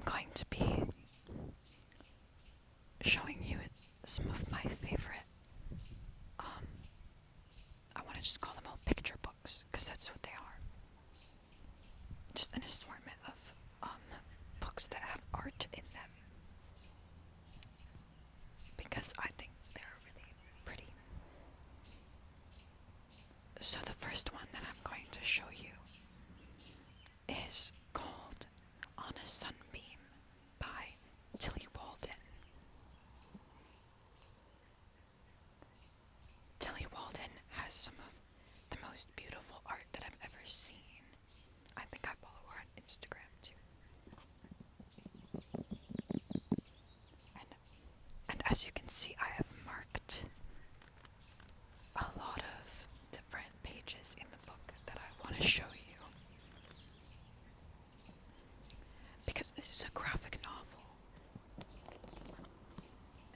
going to be showing you some of my favorite, I want to just call them all picture books, because that's what they are. Just an assortment of books that have art in them, because I think they're really pretty. So the first one that I'm going to show you is called On a Sunbeam by Tillie Walden. Tillie Walden has some of the most beautiful art that I've ever seen. I think I follow her on Instagram too. And as you can see, I have marked a lot of different pages in the book that I want to show you. Because this is a graphic novel.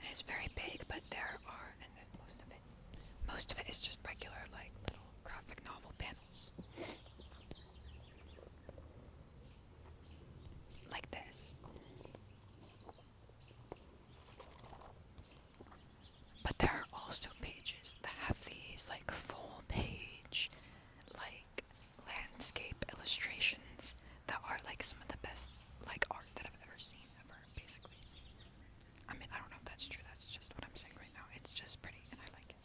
It's very big, but there are, and there's most of it is just regular, like, little graphic novel panels. Like this. But there are also pages that have these, like, full page, like, landscape illustrations that are, like, some of the best, like, art that I've ever seen, ever, basically. I mean, I don't know if that's true, that's just what I'm saying right now. It's just pretty, and I like it.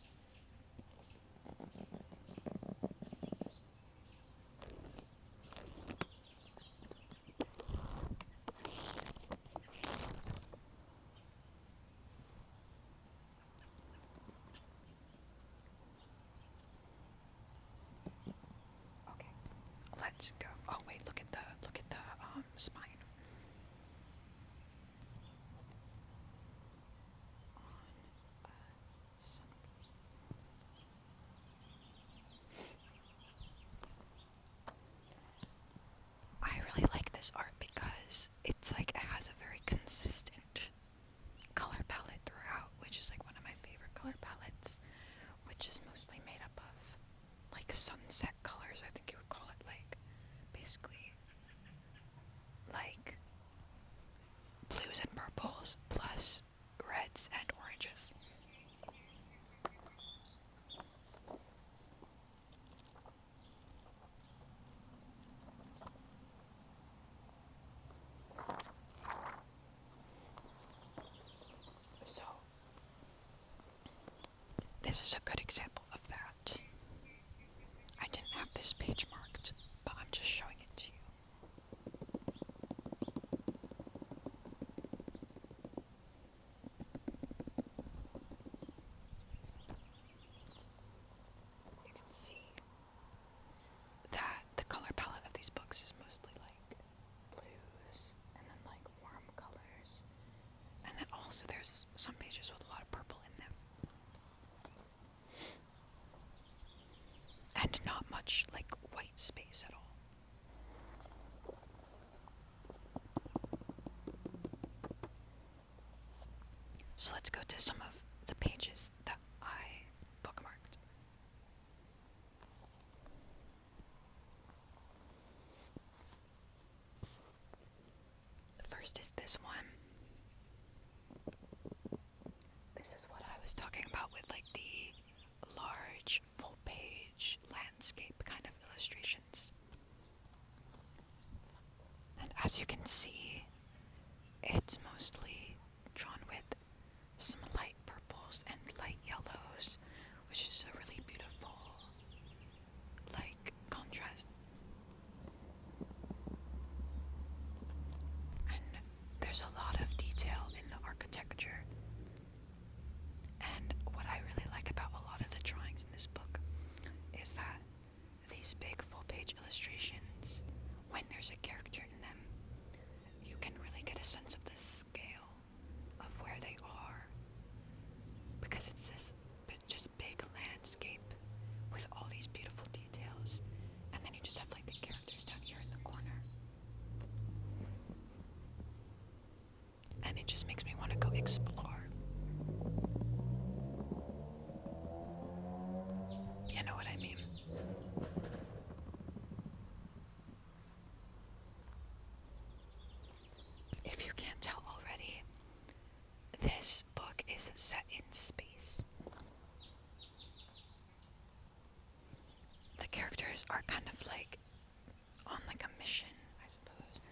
Okay, let's go. Oh wait, look at the spine. I really like this art because it's like it has a very consistent color palette throughout, which is like one of my favorite color palettes, which is mostly made up of like sunset colors. I think you would call it, like, basically like blues and purples plus reds and oranges. So this is a good example of that. I didn't have this page marked, but I'm just showing it to you. You can see that the color palette of these books is mostly like blues and then like warm colors. And then also there's some pages with a lot of purple in them. And not much like white space at all. So let's go to some of the pages that I bookmarked. First is this one. This is what I was talking about with like the large full page landscape kind of illustrations. And as you can see, it's mostly drawn with some light purples and light yellows, which is a really beautiful, like, contrast. And there's a lot of detail in the architecture. And what I really like about a lot of the drawings in this book is that these big full-page illustrations, when there's a character in them, you can really get a sense of the scale of where they are, because it's this just big landscape with all these beautiful details, and then you just have like the characters down here in the corner, and it just makes me want to go explore. You know what I mean? If is set in space. The characters are kind of like on like a mission, I suppose.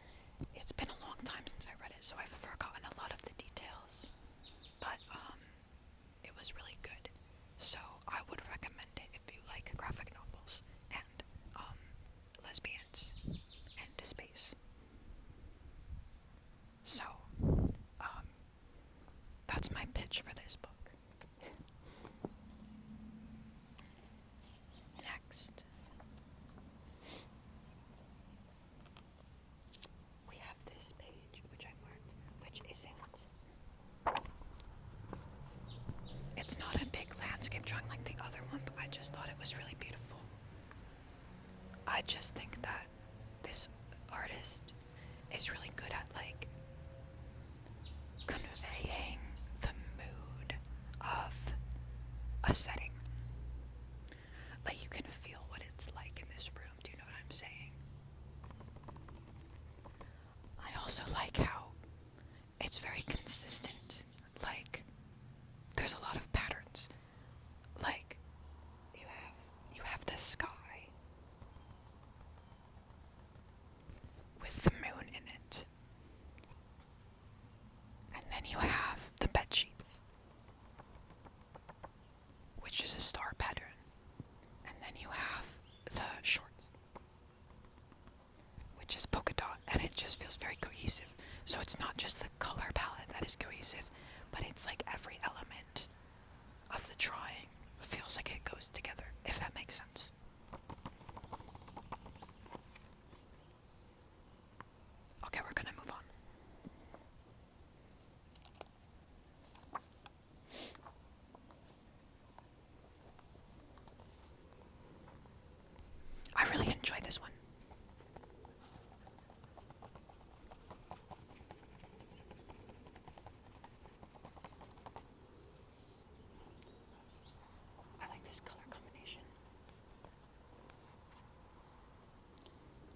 It's been a long time since I read it, so I've forgotten a lot of the details. But it was really good. So I would recommend it if you like graphic novels and lesbians and space. So that's my pitch for this book. Next, we have this page which I marked, which isn't. It's not a big landscape drawing like the other one, but I just thought it was really beautiful. I just think that this artist is really good at like conveying the mood of a setting. Like you can feel what it's like in this room. Do you know what I'm saying? I also like how it's very consistent. Like there's a lot of patterns. Like you have the sky with the moon in it. And then you have the bedsheet, which is a star pattern. And then you have the shorts, which is polka dot, and it just feels very cohesive. So it's not just the color palette that is cohesive, but it's like every element of the drawing feels like it goes together, if that makes sense. Okay, we're gonna move on. I really enjoy this one. I like this color combination.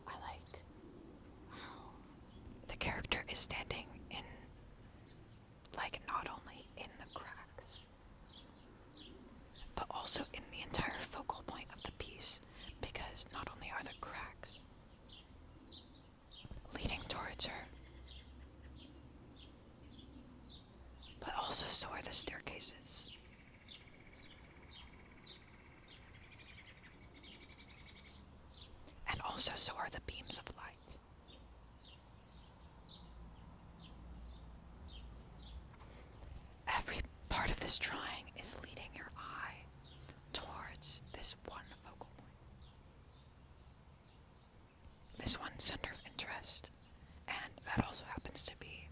I like how the character is standing in, like, not only in the cracks, but also in the entire focal point of the piece, because not only are the cracks leading towards her, but also so are the staircases. And also so are the beams of light. Every part of this drawing is leading your eye towards this one focal point. This one center of interest. And that also happens to be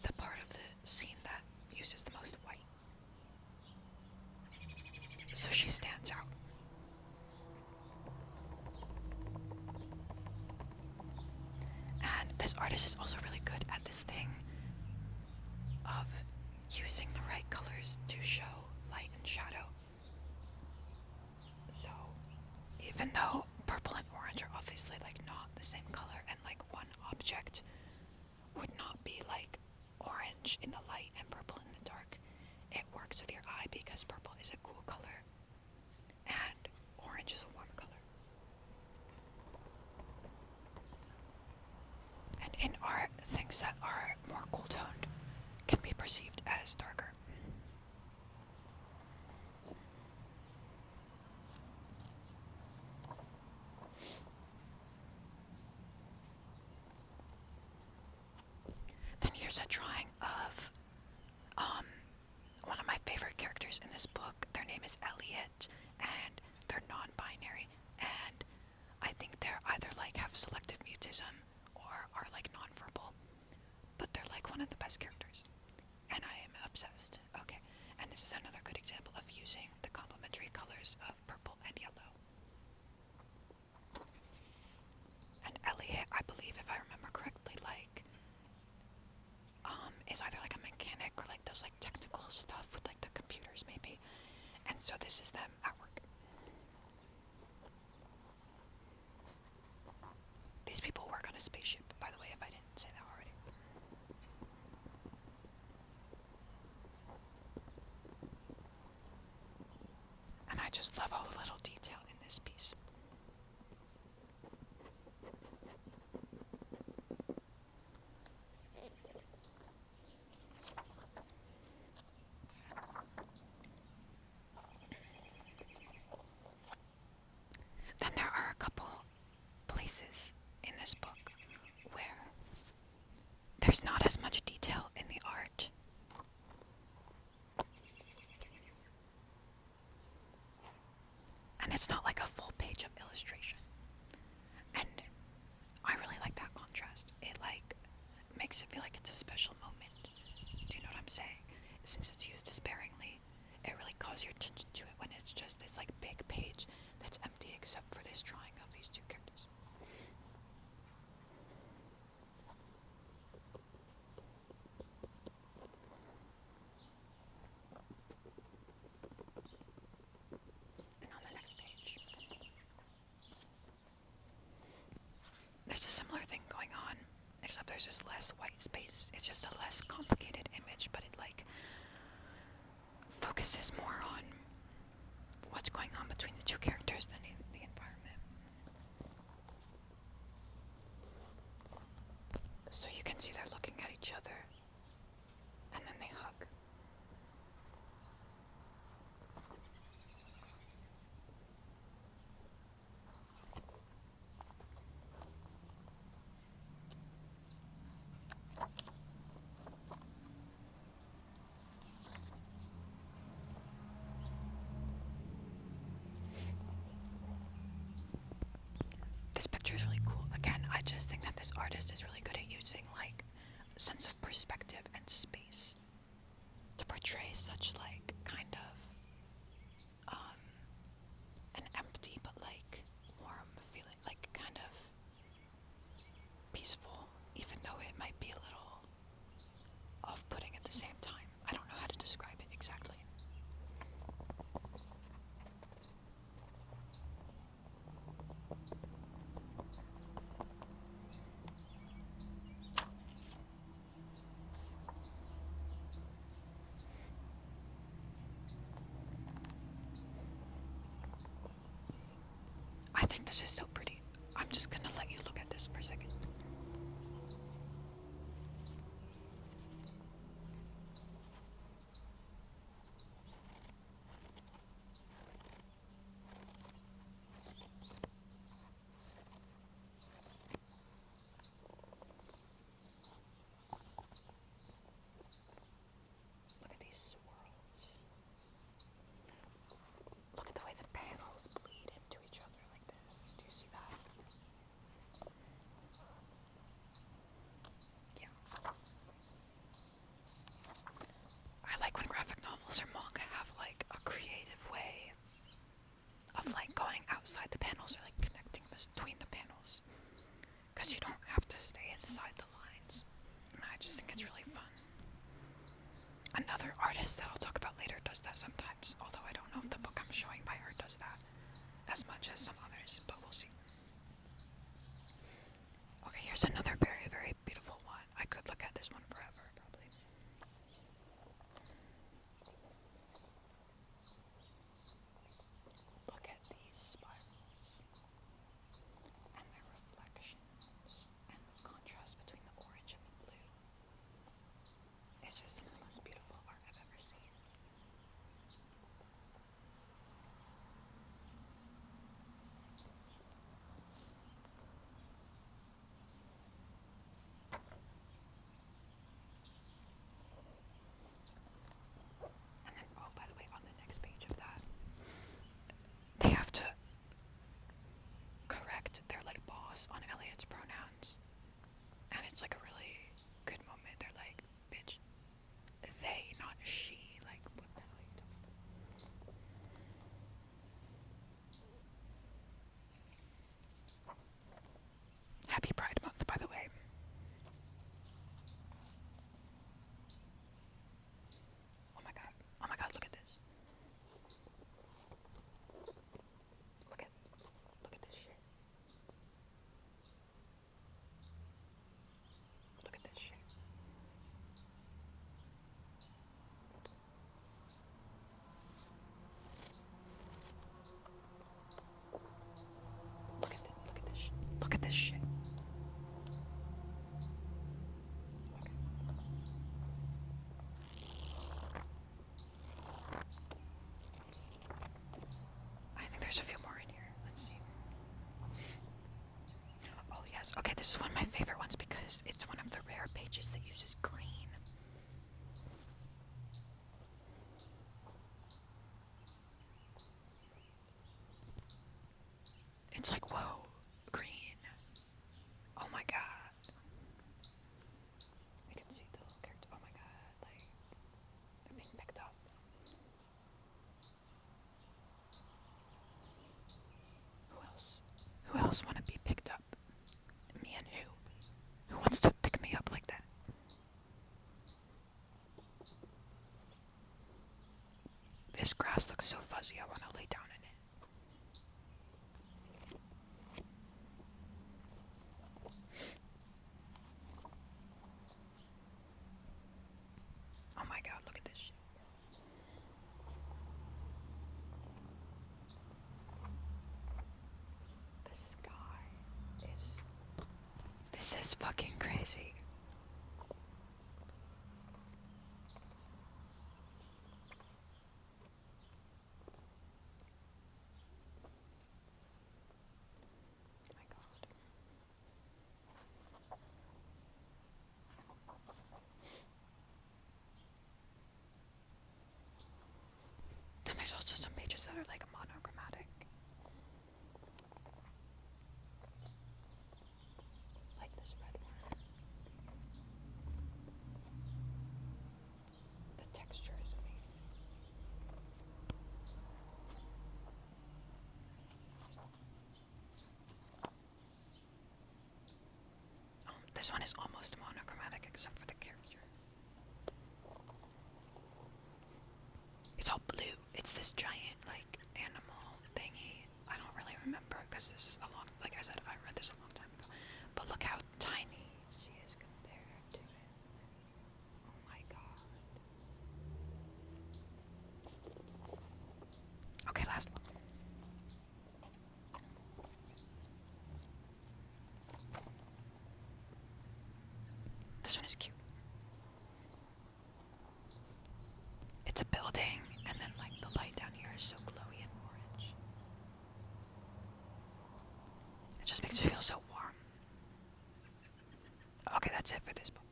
the part of the scene that uses the most white. So she stands out. And this artist is also really good at this thing of using the right colors to show light and shadow. So even though purple and orange are obviously like not the same color, and like one object would not be like orange in the light and purple in the dark, it works with your eye because purple is a cool color and orange is a warm color. And in art, things that are more cool toned can be perceived as darker. Then here's a drawing of one of my favorite characters in this book. Their name is Elliot, and they're non-binary, and I think they're either like have selective mutism or are like non-verbal, but they're like one of the best characters, and I am obsessed. Okay, and this is another good example of using the complementary colors of purple and yellow. And Elliot, I believe, if I remember correctly, like is either like a mechanic or like does like technical stuff with like the computers maybe, and so this is them at work. there's not as much detail in the art. And it's not like a full page of illustration. And I really like that contrast. It like makes it feel like it's a special moment. Do you know what I'm saying? Since it's used sparingly, it really calls your attention to it when it's just this like big page that's empty except for this drawing of these two characters. And on the next page, there's a similar thing going on, except there's just less white space. It's just a less complicated image, but it like focuses more on what's going on between the two characters than in the environment. So you can see they're looking at each other, and then they hug. This picture is really cool. Again, I just think that this artist is really good at using like a sense of perspective and space to portray such like kind of an empty but like warm feeling, like kind of peaceful, even though it might be a little off-putting at the same time. I don't know how to describe it exactly. I think this is so pretty. I'm just gonna let you look at this for a second. Look at these swirls. Look at the way the panels bleed into each other like this. Do you see that? Yeah. I like when graphic novels or manga have like a creative way of like going outside the panels or like connecting between the panels. Because you don't have to stay inside the lines. And I just think it's really fun. Another artist that I'll talk about later does that sometimes, although I don't know if the book I'm showing by her does that as much as some others, but we'll see. Okay, here's another very, very beautiful one. I could look at this one forever, probably. Look at these spirals and their reflections and the contrast between the orange and the blue. It's just some of the most beautiful art I've ever seen. And then, oh, by the way, on the next page of that, they have to correct their like boss on Elliot's pronouns. And it's like a really good moment. They're like, bitch, they, not she. Like, what the hell are you talking about? Happy Pride Month, by the way. Oh my god, look at this. Look at this shit. Look at this shit. Look at this shit. Okay. I think there's a few more in here. Let's see. Oh yes, okay, this is one of my favorite ones because because it's one of the rare pages that uses green. It's like, whoa, green. Oh my god. I can see the little character. Oh my god, like, they're being picked up. Who else want to be picked up? Me and who? Who wants to pick me up like that? This grass looks so fuzzy, I want to lay down in it. Oh my god, look at this shit. The sky is... This is fucking crazy. Oh my god. Then there's also some pages that are like monochromatic. Like this red one. The texture is amazing. This one is almost monochromatic except for the character. It's all blue. It's this giant, like, animal thingy. I don't really remember because this is a long, like I said, I read this a long time ago. But look how tiny she is compared to it. Oh my god. Okay, last one. This one is cute. It's a building, and then like the light down here is so glowy and orange. It just makes me feel so warm. Okay, that's it for this book.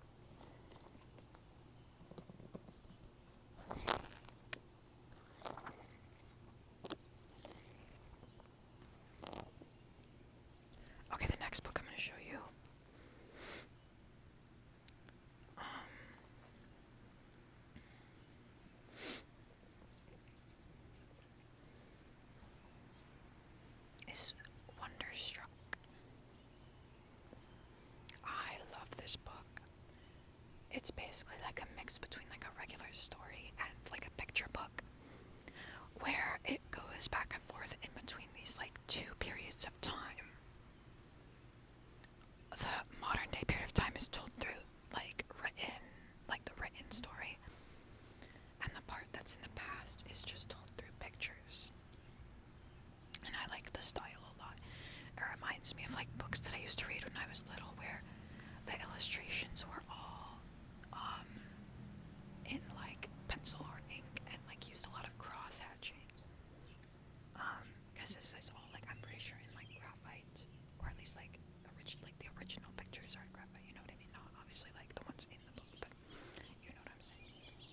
Okay, the next book I'm going to show you. Is Wonderstruck. I love this book. It's basically like a mix between like a regular story and like a picture book, where it goes back and forth in between these like two periods of time. The modern day period of time is told through like the written story, and the part that's in the past is just told through pictures. And I like the style a lot. It reminds me of like books that I used to read when I was little, where the illustrations were all in like pencil or ink and like used a lot of cross hatching. Because this is all like, I'm pretty sure in like graphite, or at least like the original pictures are in graphite. You know what I mean? Not obviously like the ones in the book, but you know what I'm saying.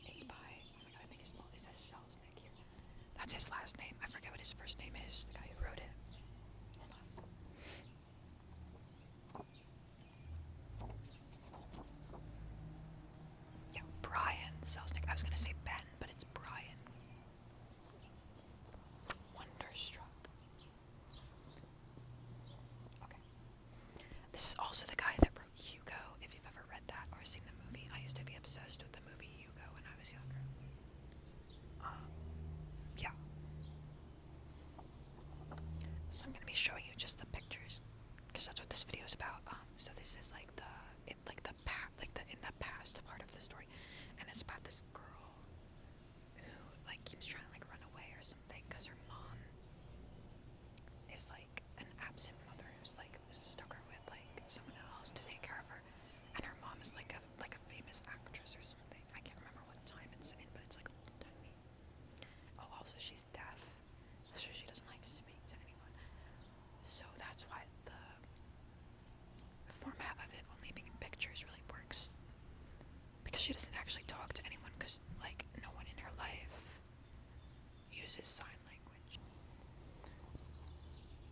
It's by, oh my god, I think it says Selznick here. That's his last name. I forget what his first name is. The guy who wrote it. Hold on. Yeah, Brian Selznick. I was gonna say Ben, but it's Brian. Wonderstruck. Okay. This is also the guy that wrote Hugo. If you've ever read that or seen the movie, I used to be obsessed with the movie Hugo when I was younger. Yeah. So I'm gonna be showing you just the pictures, because that's what this video is about. So this is like in the past part of the story, and it's about this girl who like keeps trying to like run away or something, because her mom is like an absent mother who's like stuck her with like someone else to take care of her, and her mom is like a famous actress or something. I can't remember what time it's in, but it's like old timey. Oh, also she's deaf, so she doesn't like speak to anyone. So that's why the format of it only being pictures she doesn't actually talk to anyone because, like, no one in her life uses sign language.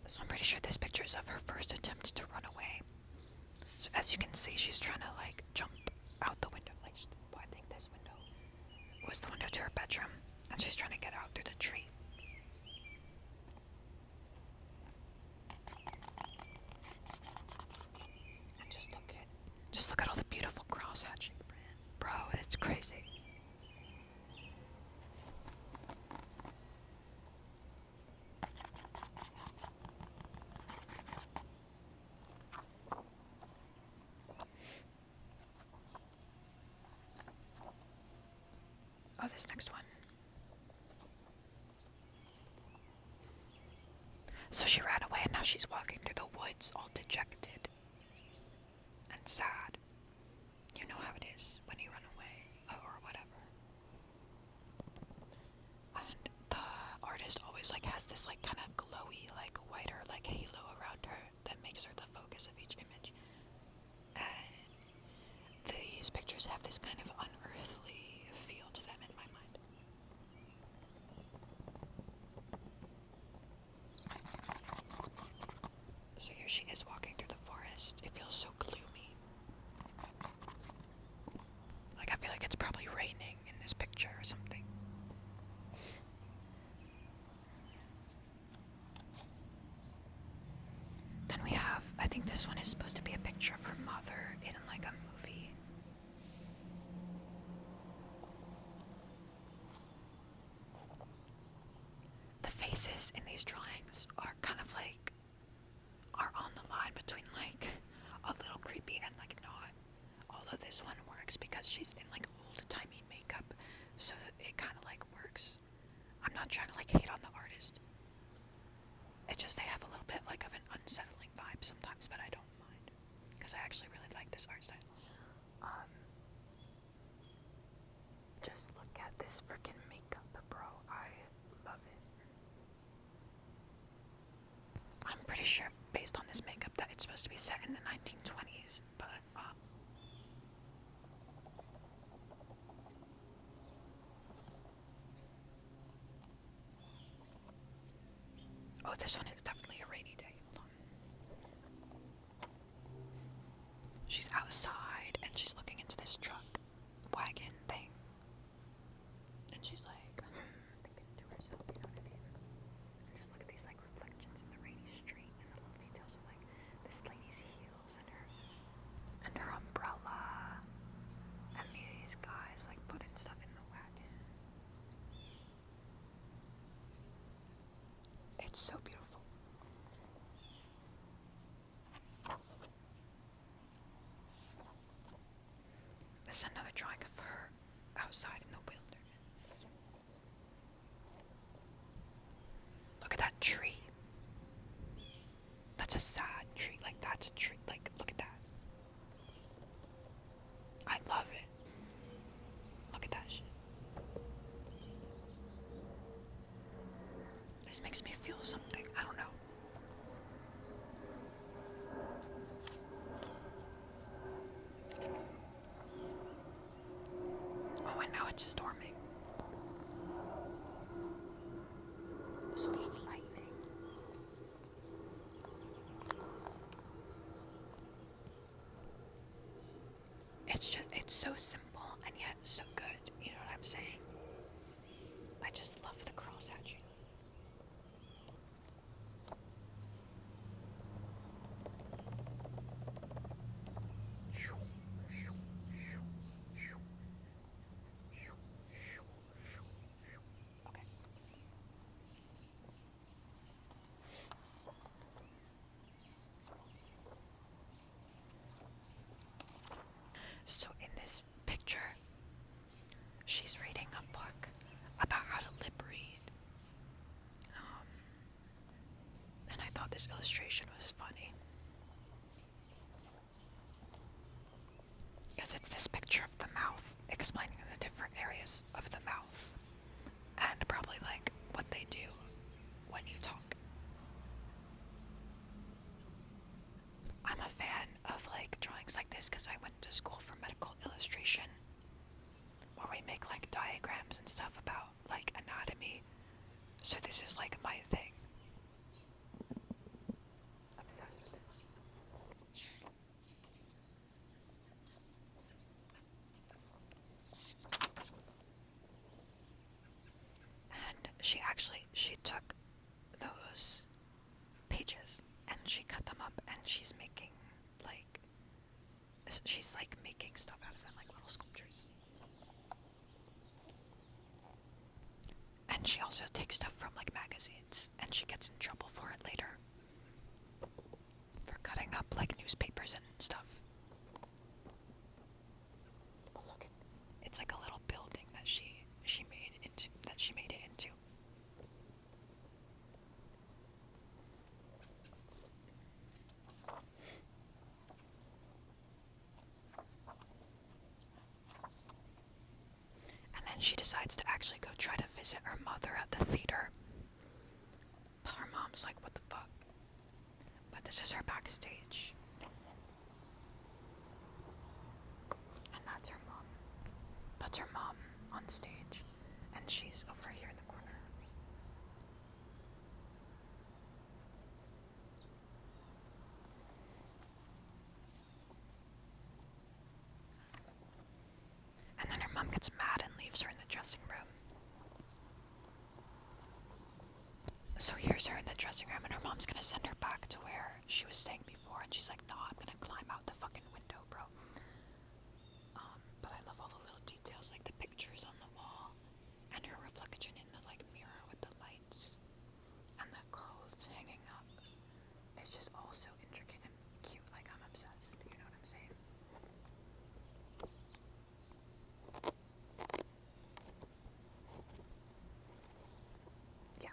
So I'm pretty sure this picture is of her first attempt to run away. So as you can see, she's trying to, like, jump out the window. Like, I think this window was the window to her bedroom, and she's trying to get out through the tree. And just look at all the beautiful cross-hatching, bro. It's crazy. Oh, this next one. So she ran away and now she's walking through the woods all dejected and sad. You know how it is when you run away or whatever. And the artist always like has this like kind of glowy like whiter like halo around her that makes her the focus of each image. And these pictures have this kind of unearthly feel to them in my mind. So here she is walking through the forest. It feels so gloomy. Like I feel like it's probably raining in this picture or something. Then we have, I think this one is supposed to be a picture of her mother in like a movie. The faces in these drawings are kind of like, are on the line between like a little creepy and like not. Although this one works because she's in like old-timey makeup, so that it kind of like works. I'm not trying to like hate on the artist. It's just they have a little bit like of an unsettling vibe sometimes, but I don't mind because I actually really like this art style. Just look at this freaking makeup, bro. I love it. I'm pretty sure based on this makeup that it's supposed to be set in the 1920s, but oh, this one is definitely a rainy day. Hold on. She's outside and she's looking into this truck wagon thing. And she's like, thinking to herself, you know what I mean? And just look at these like reflections in the rainy street and the little details of like this lady's heels and her umbrella and these guys like putting stuff in the wagon. It's so beautiful. This is another drawing of her outside in the wilderness. Look at that tree. That's a sad tree. Like, that's a tree. Like, look at that. I love it. Look at that shit. This makes me feel something. I don't know. Oh, and now it's storming. So we have lightning. It's so simple and yet so good. You know what I'm saying? I just love the cross-hatching. Okay. So in this picture, she's reading a book about how to lip read. And I thought this illustration was funny. Because it's this picture of the mouth, explaining the different areas of the mouth. And probably like what they do when you talk. I'm a fan of like drawings like this because I went to school for medical illustration. she's like making stuff out of them, like little sculptures. And she also takes stuff from like magazines, and she gets in trouble for it later. For cutting up like newspapers and stuff. Oh, look, it's like a little building that she made it into. And then she decides to actually go try to visit her mother at the theater. But her mom's like, what the fuck? But this is her backstage. And that's her mom. That's her mom on stage. And she's over here in the corner. And then her mom gets mad and leaves her in the dressing room. So here's her in the dressing room, and her mom's gonna send her back to where she was staying before, and she's like, nah, I'm gonna climb out the fucking window, bro. But I love all the little details, like the pictures on the wall, and her reflection in the like mirror with the lights, and the clothes hanging up. It's just all so intricate and cute, like I'm obsessed, you know what I'm saying? Yeah.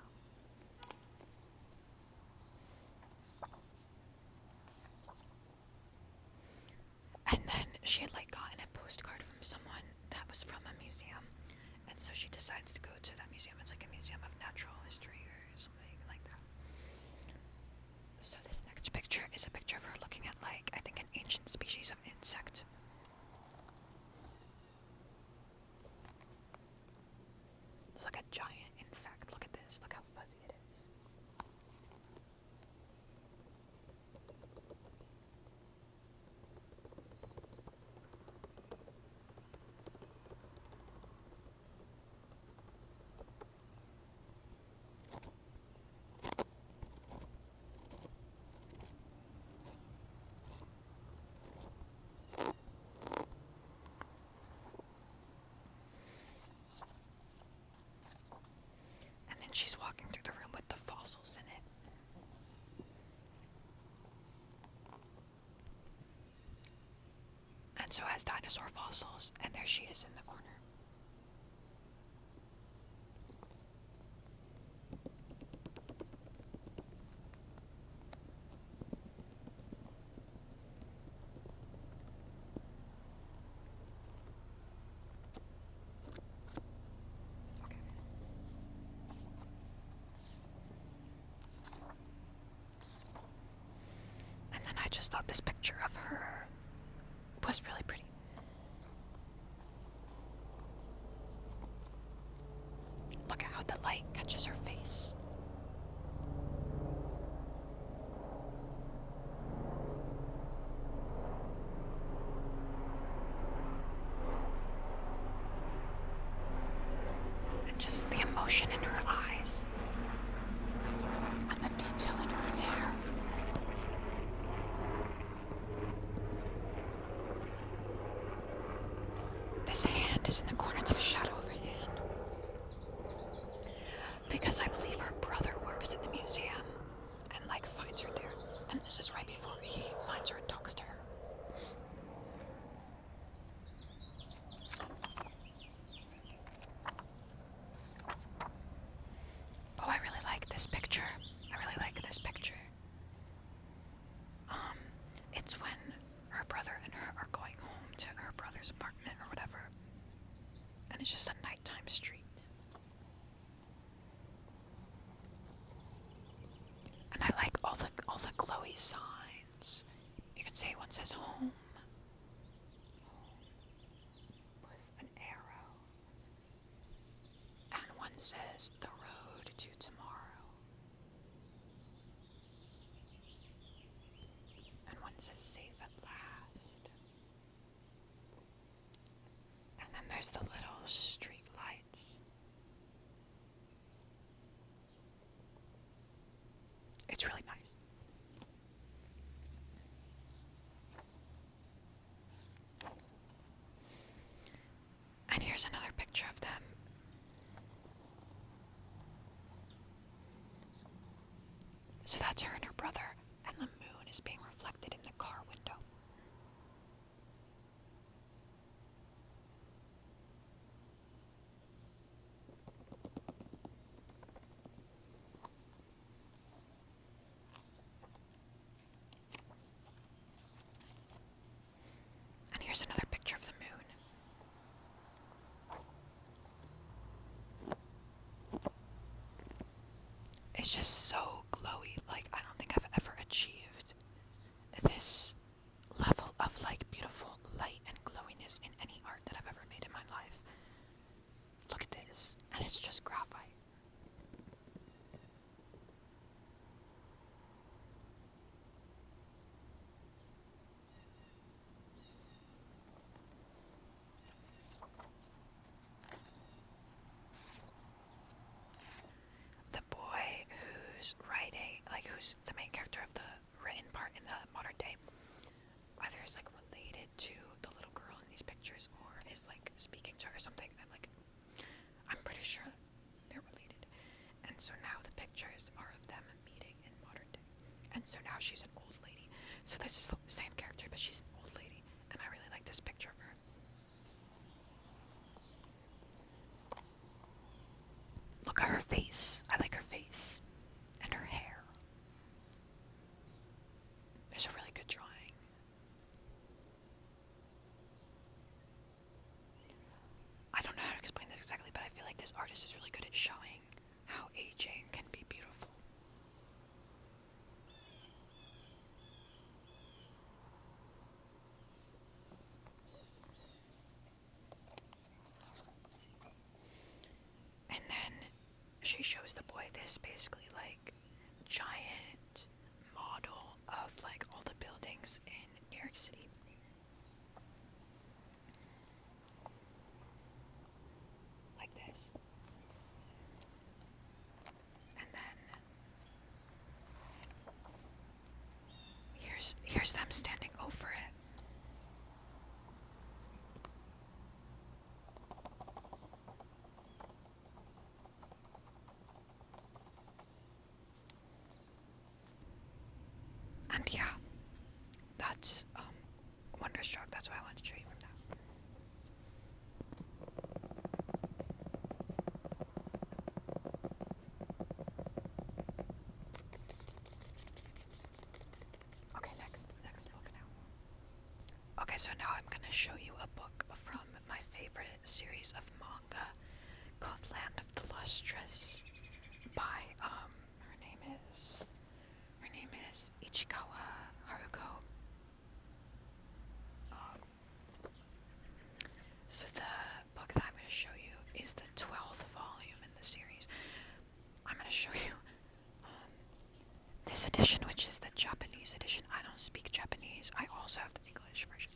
And then she had like gotten a postcard from someone that was from a museum, and so she decides to go to that museum. It's like a museum of natural history or something like that. So this next picture is a picture of her looking at like, I think, an ancient species of insect. It's like a giant insect. Look at this. Look how fuzzy it is. And then she's walking through the room with the fossils in it. And so it has dinosaur fossils, and there she is in the corner. Okay. And then I just thought this picture of her was really pretty. Look at how the light catches her face. And just the emotion in her eyes. And the detail in her hair. This hand is in the corner. It's like a shadow of her hand. Because I believe her brother works at the museum and like finds her there. And this is right before he finds her and talks to her. Oh, I really like this picture. It's when her brother and her are going home to her brother's apartment or whatever. And it's just a nighttime street. And I like all the glowy signs. You can say one says home with an arrow. And one says the road to tomorrow. And one says safe at last. And then there's the little street lights. It's really nice. here's another picture of them. So that's her and her brother, and the moon is being reflected in the car window. And here's another picture of the moon. It's just so glowy. Like, I don't think I've ever achieved this level of, like, beautiful light and glowiness in any art that I've ever made in my life. Look at this. And it's just graphite. The boy who's writing, like, who's the main character of the written part in the modern day, either is, like, related to the little girl in these pictures or is, like, speaking to her or something. And, like, I'm pretty sure they're related. And so now the pictures are of them meeting in modern day. And so now she's an old lady. So this is the same character, but she's an old lady. And I really like this picture of her. Look at her face. I like her face. And her hair. It's a really good drawing. I don't know how to explain this exactly, but I feel like this artist is really good at showing how aging can be beautiful. And then she shows the boy this basically like giant model of like all the buildings in New York City. Like this. And then here's them standing over it. And yeah, that's Wonderstruck. That's what I wanted to show you from that. Okay, next book now. Okay, so now I'm gonna show you a book from my favorite series of manga called Land of the Lustrous by her name is Ichikawa Haruko. So the book that I'm going to show you is the 12th volume in the series. I'm going to show you this edition, which is the Japanese edition. I don't speak Japanese. I also have the English version.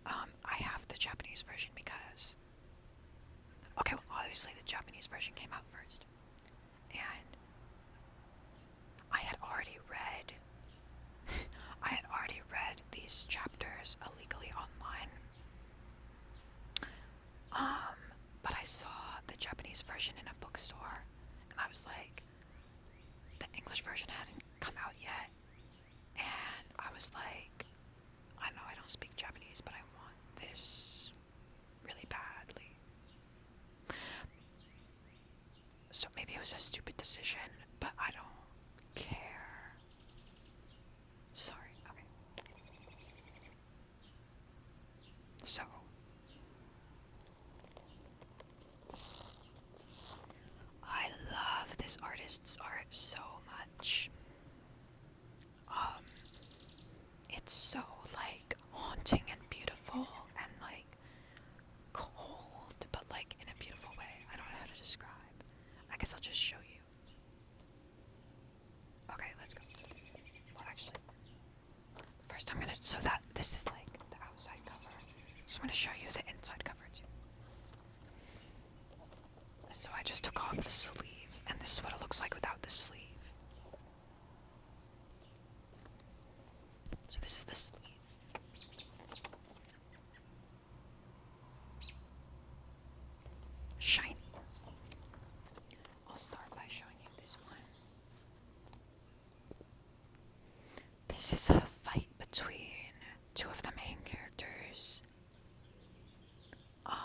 I have the Japanese version because... Okay, well, obviously the Japanese version came out first. And I had already read these chapters illegally online. But I saw the Japanese version in a bookstore, and I was like, the English version hadn't come out yet, and I was like, I know I don't speak Japanese, but I want this really badly. So maybe it was a stupid decision, but I don't care. Sorry, okay. So, I love this artist's art so much. It's so, like, haunting and beautiful and, like, cold, but, like, in a beautiful way. I don't know how to describe. I guess I'll just show you. Okay, let's go. Well, actually, first I'm gonna, so that, this is, like, the outside cover. So I'm gonna show you the inside cover, too. So I just took off the sleeve, and this is what it looks like without the sleeve. So this is the sleeve. two of the main characters. And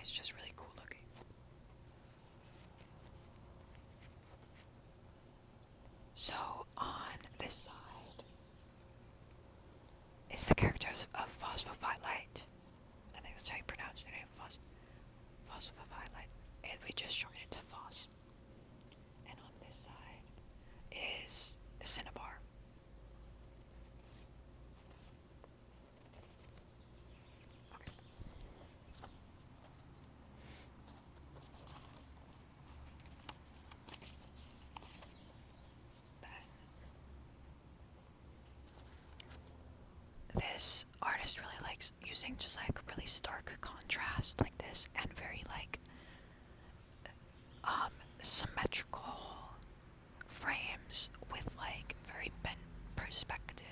it's just really cool looking. So on this side is the characters of Phosphophylite. I think that's how you pronounce the name, Phosphophylite. And we just shortened it to Phos. And on this side is Cinnabar. Okay. This artist really likes using just like really stark contrast like this and very like symmetrical frames with like very bent perspective.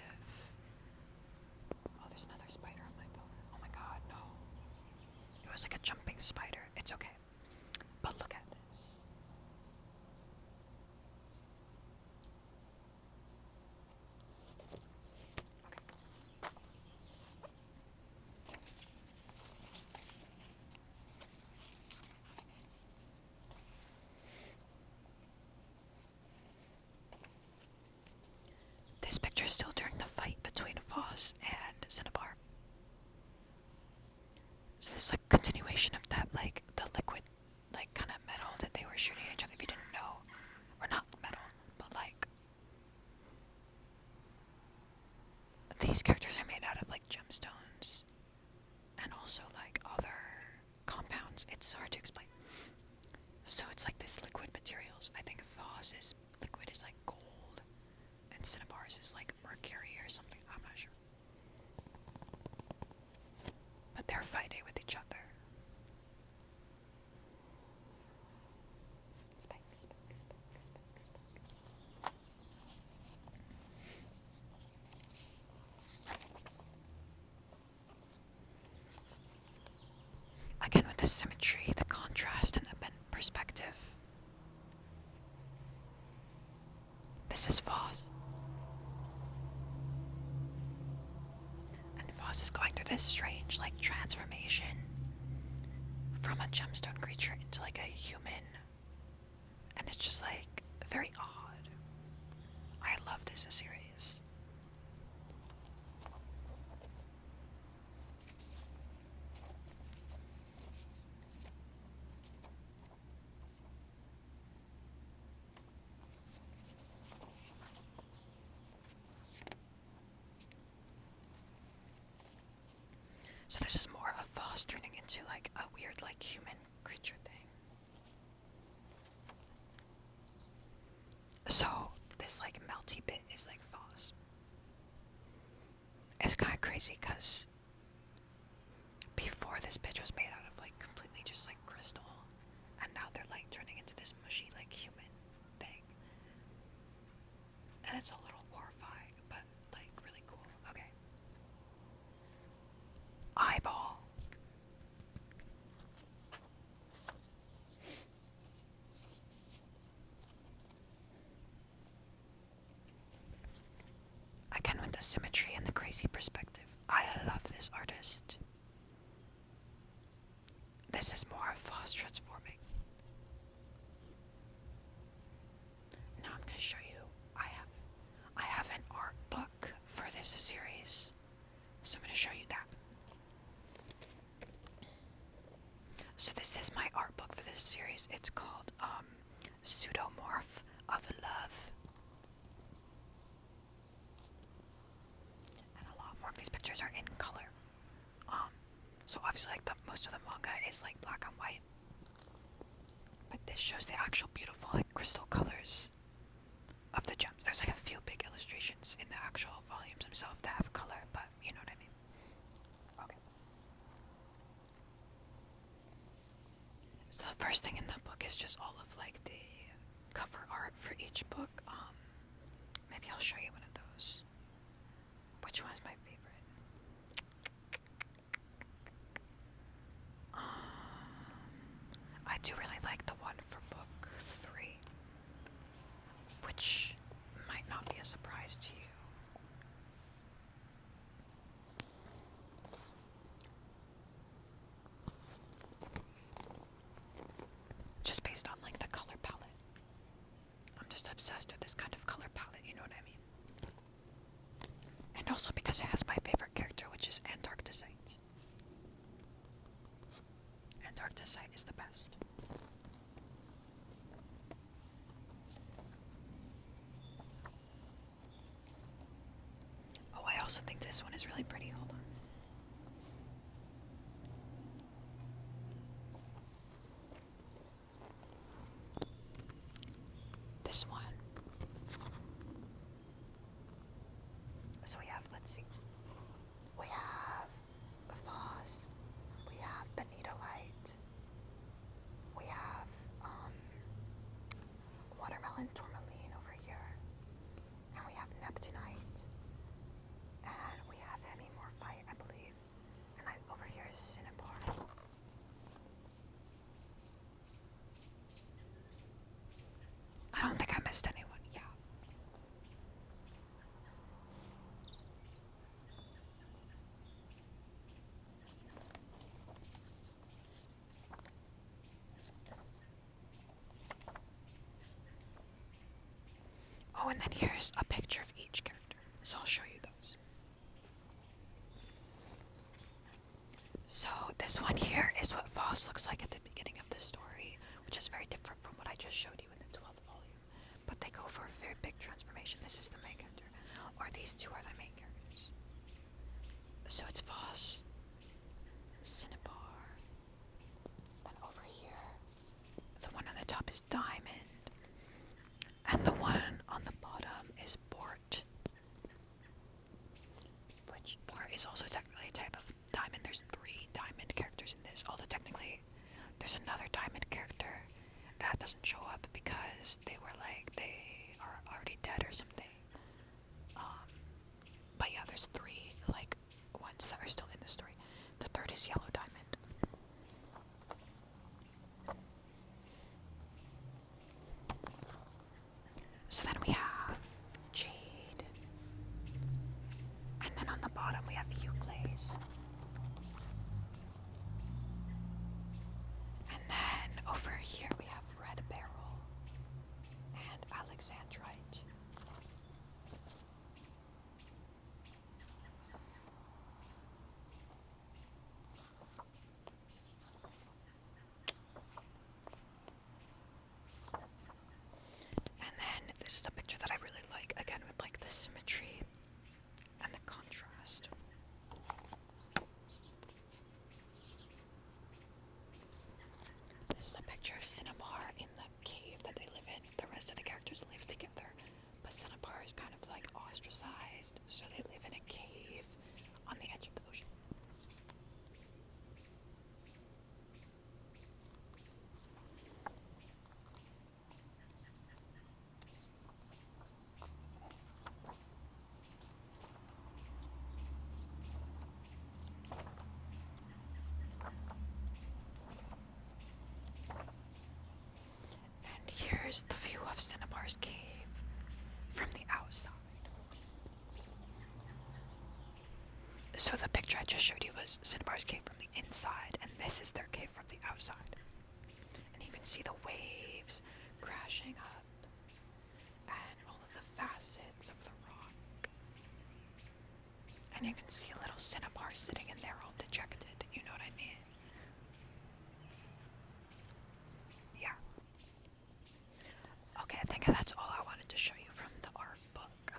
Oh, there's another spider on my boat. Oh my god, no. It was like a jumping spider. It's okay. But look at this. Okay. This picture is still during the fight between Phos and Cinnabar. So this is like continuation of that, like the liquid, like kind of metal that they were shooting at each other. If you didn't know, or not metal, but like these characters are made out of like gemstones and also like other compounds. It's hard to explain. So it's like this liquid materials. I think Phos's liquid is like gold, and Cinnabar's is like mercury or something. I'm not sure. But they're fighting with each other. Spike, spike, spike, spike, spike. Again, with the symmetry, the contrast, and the bent perspective. This is Phos. And Phos is going through this strange, like, transformation from a gemstone creature into, like, a human. And it's just, like, very odd. I love this series. So this is more of Phos turning into like a weird like human creature thing. So this like melty bit is like Phos. It's kind of crazy because before this bitch was made out of like completely just like crystal, and now they're like turning into this mushy like human thing. And it's a little horrifying, but like really cool. Okay. Eyeball. Again with the symmetry and the crazy perspective. I love this artist. This is more of Phos transforming. Now I'm gonna show you. I have an art book for this series, so I'm gonna show you that. So this is my art book for this series. It's called Pseudomorph of Love. And a lot more of these pictures are in color. So obviously like most of the manga is like black and white. But this shows the actual beautiful like crystal colors of the gems. There's like a few big illustrations in the actual volumes themselves that have color, but you know what I mean. Okay. So the first thing in the book is just all of like the cover art for each book. Maybe I'll show you one of those. Which one is my favorite? I do really like the one for book 3, which might not be a surprise to you. Also because it has my favorite character, which is Antarcticite. Antarcticite is the best. Oh, I also think this one is really pretty. Hold on. This one. So we have, let's see. We have Voss. We have Benitoite. We have Watermelon Tourmaline over here. And we have Neptunite. And we have Hemimorphite, I believe. And over here is Cinnabar. I don't think I missed anyone. Yeah. Oh, and then here's a picture of each character. So I'll show you those. So this one here is what Voss looks like at the beginning of the story, which is very different from what I just showed you in the 12th volume. But they go for a very big transformation. This is the main character. Or these two are the main characters. So it's Voss, Cinnabar, and over here, the one on the top is Diamond, and the one on the bottom is Bort. Which Bort is also technically a type of diamond. There's 3 diamond characters in this, although technically there's another diamond character that doesn't show up because they are already dead or something. But yeah, there's 3 ones that are still in the story. The third is Yellow Diamond. So then we have Jade. And then on the bottom we have Euclase. And then over here we have Red Beryl and Alexandrite. And then this is a picture that I really like, again with the symmetry and the contrast. This is a picture of Cinnabar in the cave that they live in. The rest of the characters live together, but Cinnabar is kind of ostracized, so they live in a cave on the edge of the ocean. And here's the view of Cinnabar's cave from the outside. So the picture I just showed you was Cinnabar's cave from the inside, and this is their cave from the outside. And you can see the waves crashing up, and all of the facets of the rock. And you can see a little Cinnabar sitting in there all dejected, you know what I mean? Yeah. Okay, I think that's all I wanted to show you from the art book.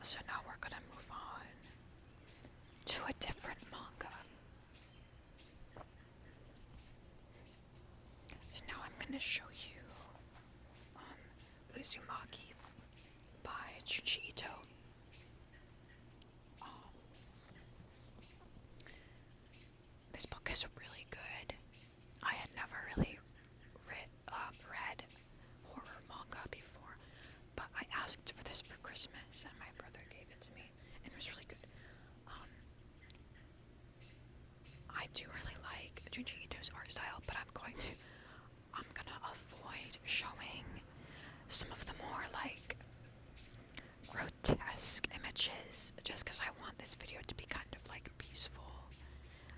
So now we're gonna move on to a different manga. So now I'm gonna show you Uzumaki by Junji Ito. This book is really good. I had never really read horror manga before, but I asked for this for Christmas and my brother gave it to me, and it was really good. I do really like Junji Ito's art style, but I'm gonna avoid showing some of the more grotesque images, just because I want this video to be kind of peaceful.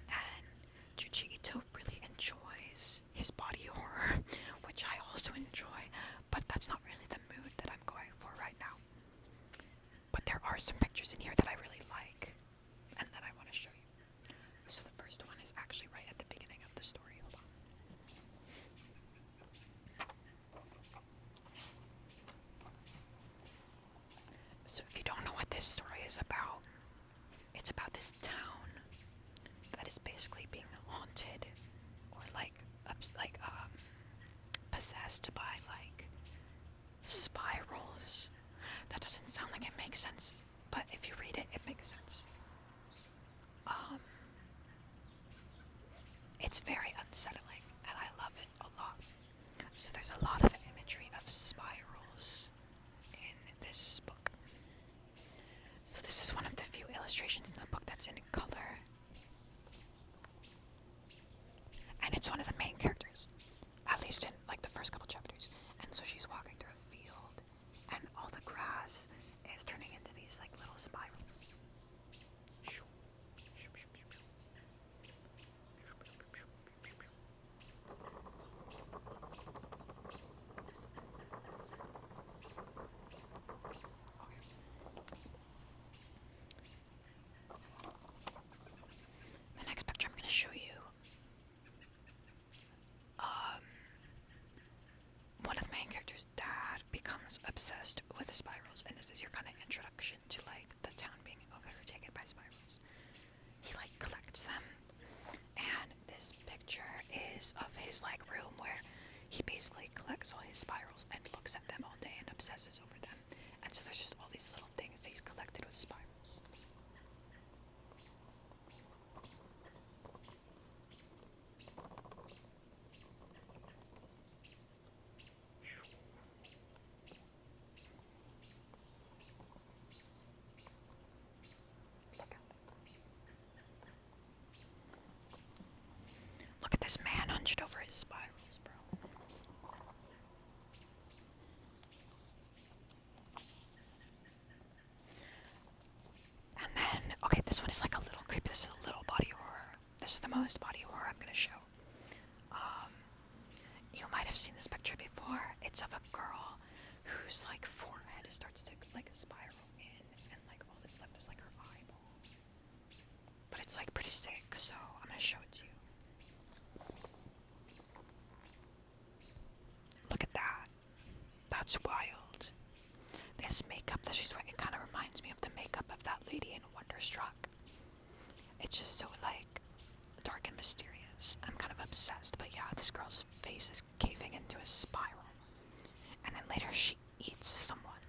And Junji Ito really enjoys his body horror, which I also enjoy, but that's not really the mood that I'm going for right now. But there are some pictures in here that I really like. first one is actually right at the beginning of the story. Hold on. So if you don't know what this story is about, it's about this town that is basically being haunted or possessed by like spirals. That doesn't sound like it makes sense, but if you read it, it makes sense. It's very unsettling, and I love it a lot. So there's a lot of imagery of spirals in this book. So this is one of the few illustrations in the book that's in color. And it's one of the main characters, at least in like the first couple chapters. And so she's walking through a field, and all the grass is turning into these like little spirals. The next picture I'm going to show you, one of the main characters' dad becomes obsessed with spirals, and this is your kind of introduction to like the town being overtaken by spirals. He like collects them, and this picture is of his like room where he basically collects all his spirals and looks at them all day and obsesses over them. And so there's just all these little things that he's collected with spirals. Look at this man hunched over his spirals, bro. And then, okay, this one is like a little creepy. This is a little body horror. This is the most body horror I'm gonna show. You might have seen this picture before. It's of a girl whose like forehead starts to like spiral in, and like all that's left is like her eyeball. But it's like pretty sick, so I'm gonna show it to you. Look at that. That's wild. This makeup that she's wearing, it kind of reminds me of the makeup of that lady in Wonderstruck. It's just so like dark and mysterious. I'm kind of obsessed, but yeah, this girl's face is caving into a spiral. And then later she eats someone,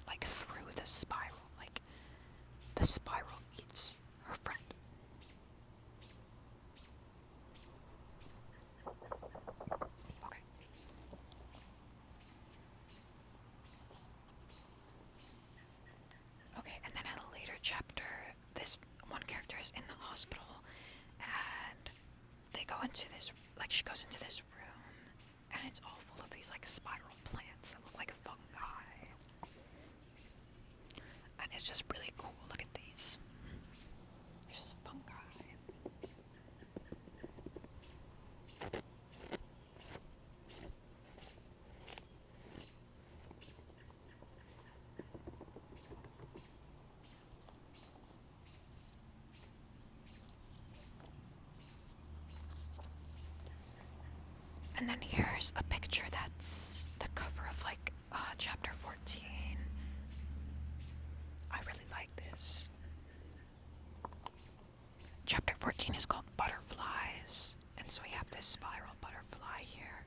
like through the spiral. Like the spiral eats her friend. Okay. Okay, and then in a later chapter, this one character is in the hospital, and they go into this, like she goes into this room, and it's all full of these like spiral plants that look like fungi. And it's just really cool. Look at these. It's just fungi. And then here's a picture that's the cover of like chapter 14. I really like this. Chapter 14 is called Butterflies. And so we have this spiral butterfly here,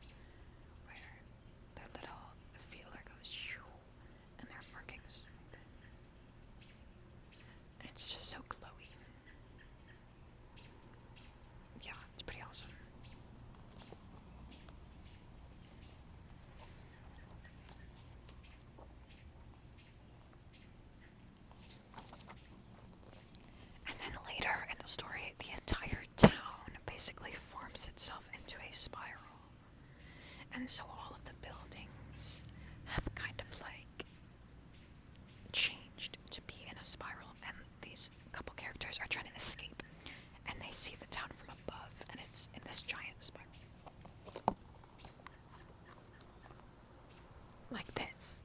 where their little feeler goes shoo, and their markings. And it's just so glowy. Yeah, it's pretty awesome. And then later in the story, the entire town basically forms itself into a spiral. And so all of the buildings have kind of like changed to be in a spiral, and these couple characters are trying to escape, and they see the town from above, and it's in this giant spiral. Like this.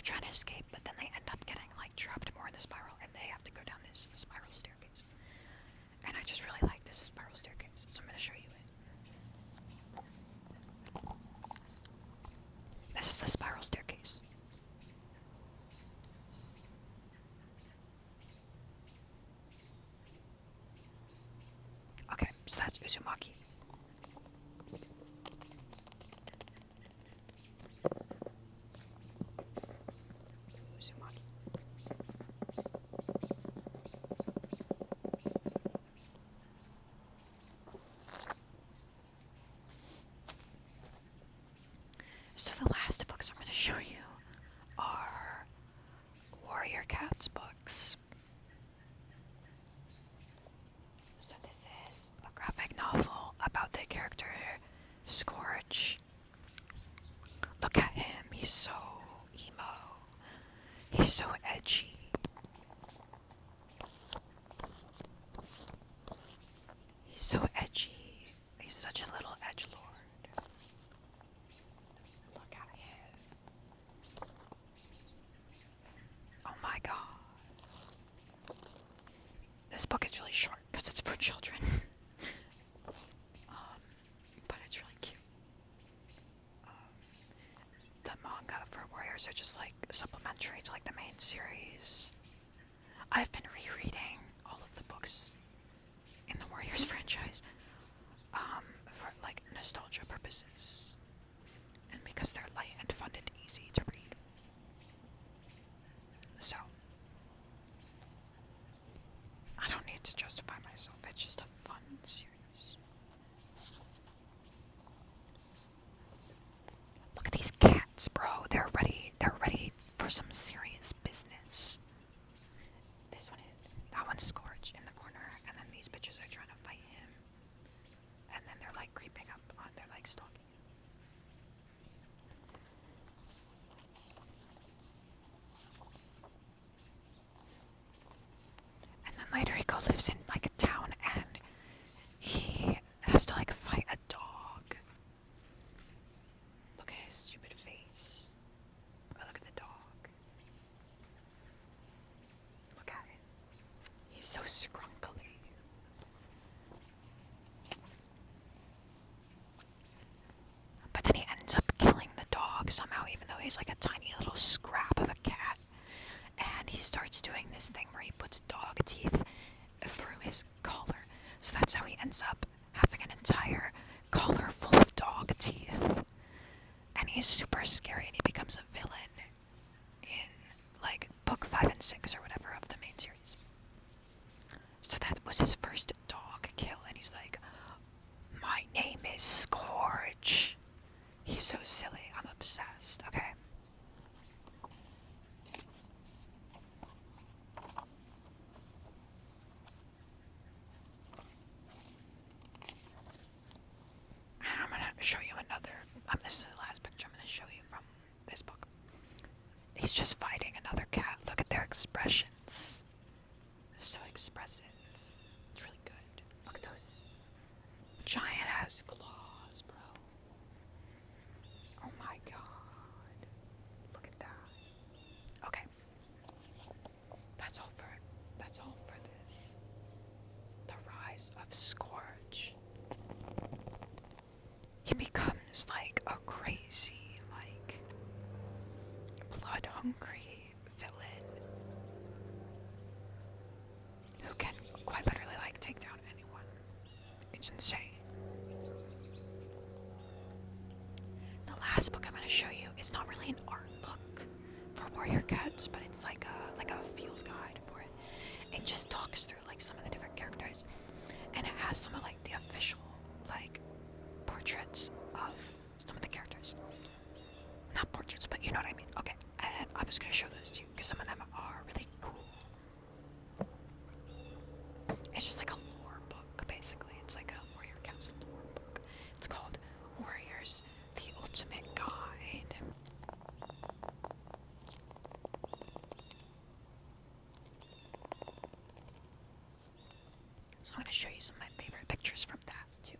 trying to escape, but then they end up getting like trapped more in the spiral, and they have to go down this spiral staircase. And I just really like this spiral staircase, so I'm gonna show you it. This is the spiral staircase. Okay, so that's Uzumaki. Uzumaki. So the last books I'm going to show you are Warrior Cats books. So this is a graphic novel about the character Scourge. Look at him, he's so emo. He's so edgy. He's so edgy. He's such a little edgelord. Look at him. Oh my god. This book is really short because it's for children. But it's really cute. The manga for Warriors are just like supplementary to like the main series. I've been rereading all of the books in the Warriors franchise for like nostalgia purposes and because they're light and fun and easy to read. So I don't need to justify myself, it's just a fun series. Look at these cats, bro. They're ready for some serious business. That one's Scourge in the corner, and then these bitches are trying to fight him. And then they're like creeping up on, they're like stalking him. And then later Rico lives in like a town, and he has to like fight a dog. Look at his stupid face. Oh, look at the dog. Look at it. He's so scrunkly. But then he ends up killing the dog somehow, even though he's like a tiny little scrap of a cat. And he starts doing this thing where he puts dog teeth through his collar. So that's how he ends up having an entire collar full of dog teeth. And he's super scary, and he becomes a villain in like book 5 and 6 or whatever of the main series. So that was his first dog kill, and he's like, my name is Scourge. He's so silly. I'm obsessed. Okay. I'm gonna show you another. This is the last picture I'm gonna show you from this book. He's just fighting another cat. Look at their expressions. They're so expressive. It's really good. Look at those giant ass claws, bro. Oh my god. Look at that. Okay. That's all for this. The Rise of Scourge. He becomes like a crazy, like blood-hungry villain who can quite literally like take down anyone. It's insane. The last book I'm going to show you is not really an art book for Warrior Cats, but it's like a field guide for it. It just talks through like some of the different characters, and it has some of like the official like portraits of some of the characters. Not portraits, but you know what I mean. Okay, and I'm just going to show those to you because some of them are really cool. It's just like a lore book, basically. It's like a Warrior Cats lore book. It's called Warriors, the Ultimate Guide. So I'm going to show you some of my favorite pictures from that, too.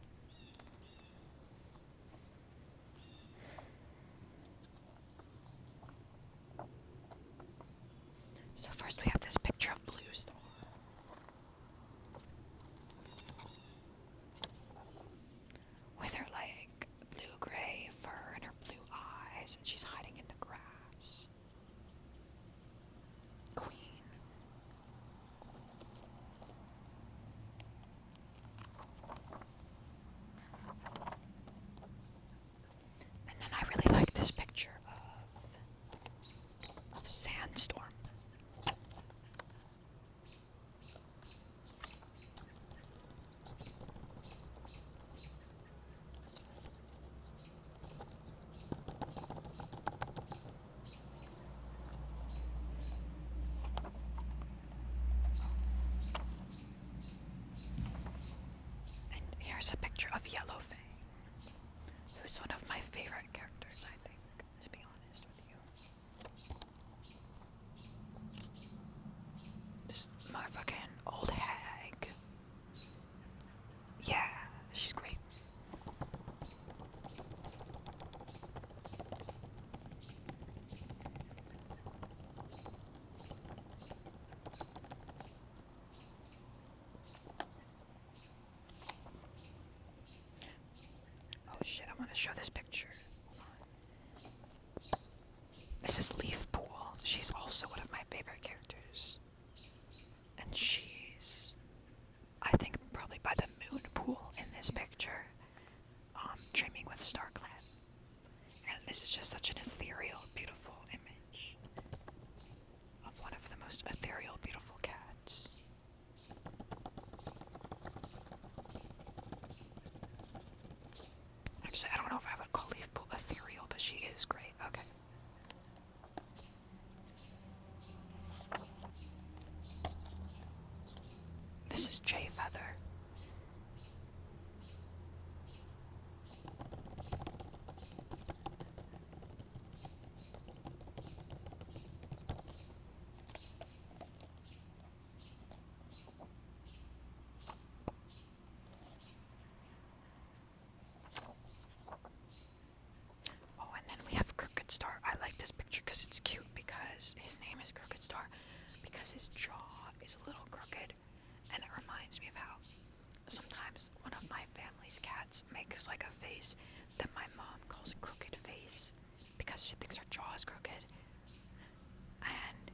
here's a picture of Yellowfang, who's one of my favorite characters, I think, to be honest with you. This motherfucking old hag. Yeah, she's great. Oh shit, I want to show this picture. Hold on. This is Leaf Pool. She's also one of my favorite characters. And she's, I think, probably by the moon pool in this picture, dreaming with StarClan. And this is just such an ethereal, beautiful image of one of the most ethereal, beautiful cats. Actually, I don't know if I would call Leaf Pool ethereal, but she is great. Okay. This is Jay Feather. Oh, and then we have Crooked Star. I like this picture because it's cute, because his name is Crooked Star, because his jaw is a little crooked, and it reminds me of how sometimes one of my family's cats makes like a face that my mom calls crooked face because she thinks her jaw is crooked, and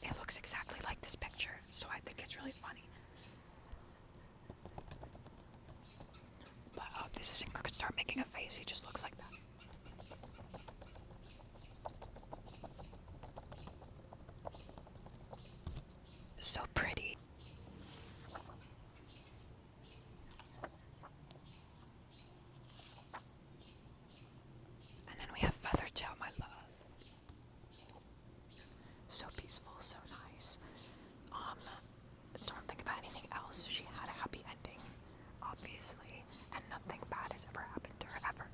it looks exactly like this picture, so I think it's really funny. But this isn't Crooked Star making a face, he just looks like that. So pretty. And then we have Feathertail, my love. So peaceful, so nice. Don't think about anything else. She had a happy ending, obviously, and nothing bad has ever happened to her, ever.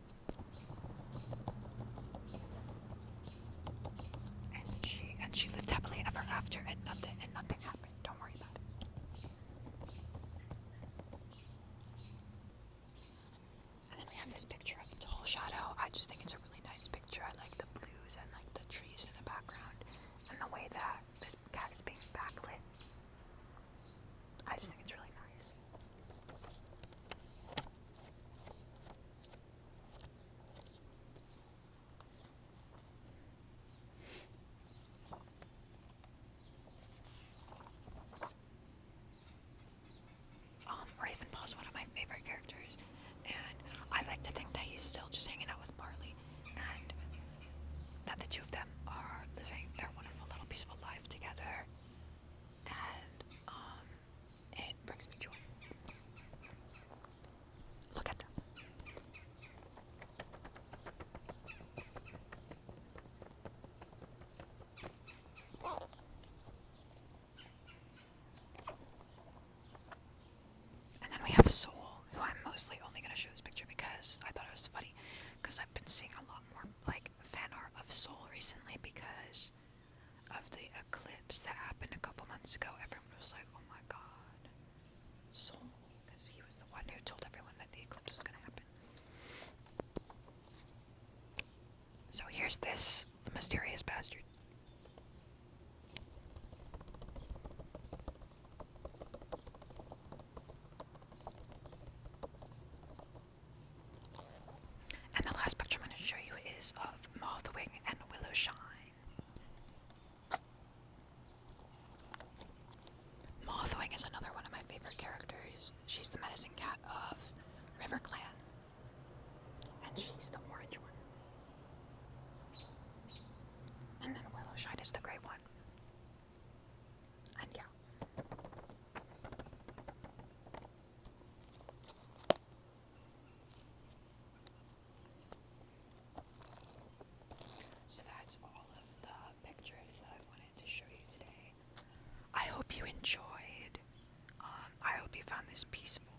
And she lived happily ever after, and nothing happened. Don't worry about it. And then we have this picture of Tall Shadow. I just think it's a really nice picture. I like the blues and like the trees in the background, and the way that this cat is being backlit. I just think it's really nice. Ravenpaw's one of my favorite characters, and I like to think that he's still just hanging out with Barley, and that the two of them are living their wonderful little peaceful life together, and it brings me joy. Look at them. And then we have Soul, who I'm mostly only going to show this picture because I thought it was funny, because I've been seeing a lot more like fan art of Soul recently because of the eclipse that happened a couple months ago. Everyone was like, oh my god, Soul, because he was the one who told everyone that the eclipse was going to happen. So here's this, the mysterious bastard. And the last picture I'm going to show you is of Mothwing and Willowshine. Mothwing is another one of my favorite characters. She's the medicine cat of River Clan. And she's the orange one. And then Willowshine is the gray one. And yeah. So that's all of the pictures that I wanted to show you today. I hope you enjoyed. I hope you found this peaceful